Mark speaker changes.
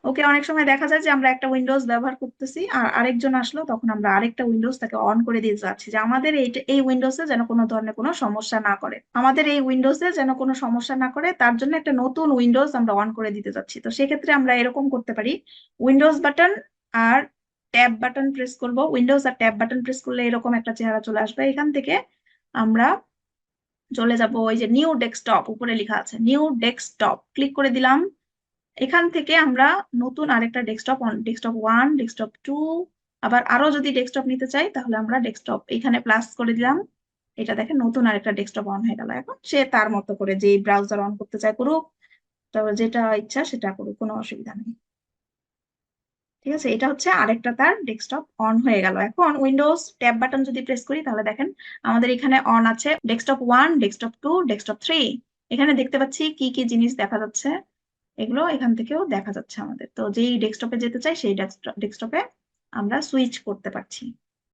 Speaker 1: ওকে, অনেক সময় দেখা যায় যে আমরা একটা উইন্ডোজ ব্যবহার করতেছি আর আরেকজন আসলো, তখন আমরা আরেকটা উইন্ডোজ তাকে অন করে দিয়ে যাচ্ছি যে আমাদের এই উইন্ডোজে যেন কোনো ধরনের কোনো সমস্যা না করে, আমাদের এই উইন্ডোজে যেন কোনো সমস্যা না করে, তার জন্য একটা নতুন উইন্ডোজ আমরা অন করে দিতে যাচ্ছি। তো সেক্ষেত্রে আমরা এরকম করতে পারি, উইন্ডোজ বাটন আর ট্যাব বাটন প্রেস করব। উইন্ডোজ আর ট্যাব বাটন প্রেস করলে এরকম একটা চেহারা চলে আসবে। এখান থেকে আমরা চলে যাব, ওই যে নিউ ডেস্কটপ উপরে লেখা আছে, নিউ ডেস্কটপ ক্লিক করে দিলাম। এখান থেকে আমরা নতুন আরেকটা ডেস্কটপ, ডেস্কটপ 1, ডেস্কটপ 2, আবার আরো যদি ডেস্কটপ নিতে চাই তাহলে আমরা ডেস্কটপ এখানে প্লাস করে দিলাম। এটা দেখেন নতুন আরেকটা ডেস্কটপ অন হয়ে গেল। এখন সে তার মতো করে যে ব্রাউজার অন করতে চায় করুক, তবে যেটা ইচ্ছা সেটা করুক, কোনো অসুবিধা নেই। ঠিক আছে, এটা হচ্ছে আরেকটা তার ডেস্কটপ অন হয়ে গেল। এখন উইন্ডোজ ট্যাব বাটন যদি প্রেস করি তাহলে দেখেন আমাদের এখানে অন আছে ডেস্কটপ 1, ডেস্কটপ 2, ডেস্কটপ 3। এখানে দেখতে পাচ্ছি কি কি জিনিস দেখা যাচ্ছে, এগুলো এখান থেকেও দেখা যাচ্ছে আমাদের। তো যেই ডেস্কটপে যেতে চাই সেই ডেস্কটপে আমরা সুইচ করতে পারছি।